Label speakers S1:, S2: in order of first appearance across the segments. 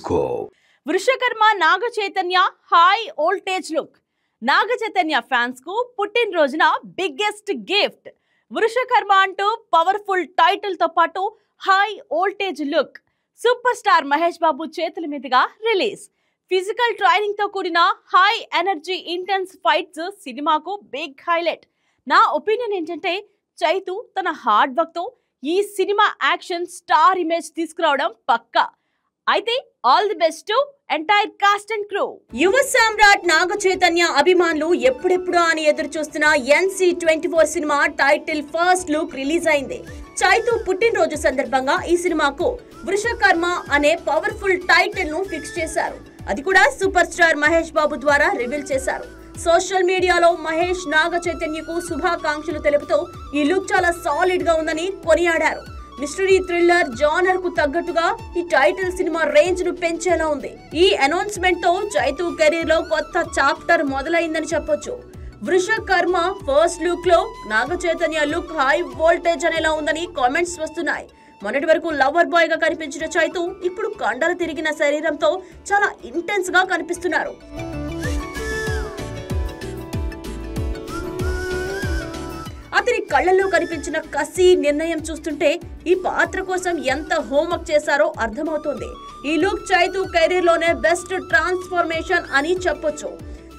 S1: Bioscope.
S2: Vrushakarma Naga Chaitanya high voltage look. Naga Chaitanya fans కు పుట్టిన రోజున బిగ్గెస్ట్ గిఫ్ట్. వృషకర్మ అంటూ పవర్ఫుల్ టైటిల్ తో పాటు high voltage look. Super star Mahesh Babu చేతుల మీదుగా రిలీజ్. ఫిజికల్ ట్రైనింగ్ తో కూడిన హై ఎనర్జీ ఇంటెన్స్ ఫైట్స్ సినిమాకు బిగ్ హైలైట్. నా ఒపీనియన్ ఏంటంటే చైతు తన హార్డ్ వర్క్ తో ఈ సినిమా యాక్షన్ స్టార్ ఇమేజ్ తీసుకురావడం పక్కా. అయితే all the best to entire cost and crew. యువ సామ్రాట్ నాగ చైతన్య అభిమానులు ఎప్పుడెప్పుడు అని ఎదురు చూస్తున్న NC24 cinema title first look release అయింది. చైతు పుట్టినరోజు సందర్భంగా ఈ సినిమాకు వృషకర్మ అనే పవర్ఫుల్ టైటిల్ ను ఫిక్స్ చేశారు. అది కూడా సూపర్ స్టార్ మహేష్ బాబు ద్వారా రివీల్ చేశారు. సోషల్ మీడియాలో మహేష్ నాగ చైతన్యకు శుభాకాంక్షలు తెలుపుతూ ఈ లుక్ చాలా సాలిడ్ గా ఉందని కొనియాడారు. మిస్టరీ థ్రిల్లర్ జానర్ కు తగ్గట్టుగా ఈ టైటిల్ సినిమా రేంజ్ ను పెంచేలా ఉంది. ఈ అనౌన్స్మెంట్ తో చైతు కెరీర్ లో కొత్త చాప్టర్ మొదలైందని చెప్పొచ్చు. వృషకర్మ ఫస్ట్ లుక్ లో Naga Chaitanya look high voltage అనేలా ఉందని కామెంట్స్ వస్తున్నాయి. మొన్నటి వరకు లవర్ బాయ్ గా కనిపించిన చైతు ఇప్పుడు కండలు తిరిగిన శరీరంతో చాలా ఇంటెన్స్ గా కనిపిస్తున్నారు. అతని కళ్ళల్లో కనిపించిన కసి నిర్ణయం చూస్తుంటే ఈ పాత్ర కోసం ఎంత హోంవర్క్ చేశారో అర్థమవుతోంది. ఈ లుక్ చైతు కెరీర్ లోనే బెస్ట్ ట్రాన్స్ఫర్మేషన్ అని చెప్పొచ్చు.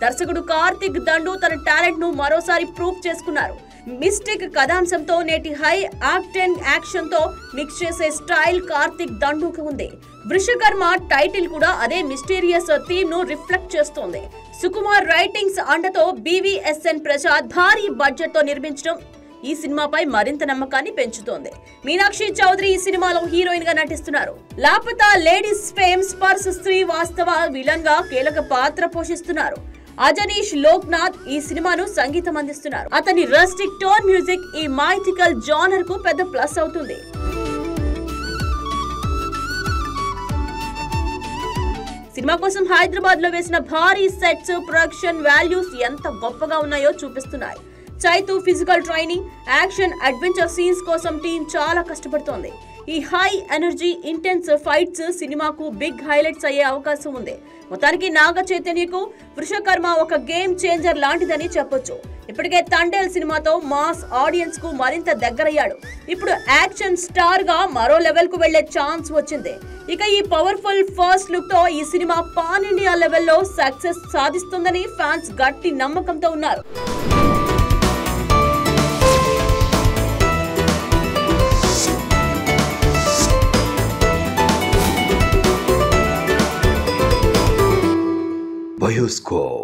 S2: దర్శకుడు కార్తిక్ దండు తన టాలెంట్ ను మరోసారి ప్రూవ్ చేసుకున్నారు. మిస్టిక్ కథాంశంతో నేటి హై ఆక్టెన్ యాక్షన్ తో మిక్స్ చేసే స్టైల్ కార్తిక్ దండుకు ఉంది. వృషకర్మ టైటిల్ కూడా అదే మిస్టీరియస్ థీమ్ ను రిఫ్లెక్ట్ చేస్తోంది. సుకుమార్ రైటింగ్స్ అండతో BVSN ప్రసాద్ భారీ బడ్జెట్ తో నిర్మించడం ఈ సినిమాపై మరింత నమ్మకాన్ని పెంచుతోంది. మీనాక్షి చౌదరి ఈ సినిమాలో హీరోయిన్ గా నటిస్తున్నారు. Laapataa ladies fame Sparsh Srivastava villain గా కీలక పాత్ర పోషిస్తున్నారు. అజనీష్ లోక్నాథ్ ఈ సినిమాను సంగీతం అందిస్తున్నారు. అతని రస్టిక్ టోన్ మ్యూజిక్ ఈ మైథికల్ జానర్ కు పెద్ద ప్లస్ అవుతుంది. సినిమా కోసం హైదరాబాద్ లో వేసిన భారీ సెట్స్ ప్రొడక్షన్ వాల్యూస్ ఎంత గొప్పగా ఉన్నాయో చూపిస్తున్నాయి. Chaitu physical training, action, adventure scenes కోసం టీం చాలా కష్టపడుతోంది. ఈ హై ఎనర్జీ ఇంటెన్స్ ఫైట్స్ సినిమాకు బిగ్ హైలైట్స్ అయ్యే అవకాశం ఉంది. మొత్తానికి నాగ చైతన్యకు వృషకర్మ ఒక గేమ్ చేంజర్ లాంటిదని చెప్పొచ్చు. ఇప్పటికే తండేల్ సినిమాతో మాస్ ఆడియన్స్ కు మరింత దగ్గరయ్యాడు. ఇప్పుడు యాక్షన్ స్టార్ గా మరో లెవెల్ కు వెళ్లే ఛాన్స్ వచ్చింది. ఇక ఈ పవర్ఫుల్ ఫస్ట్ లుక్ తో ఈ సినిమా పాన్ ఇండియా లెవెల్లో సక్సెస్ సాధిస్తుందని ఫ్యాన్స్ గట్టి నమ్మకంతో ఉన్నారు.
S1: Bioscope.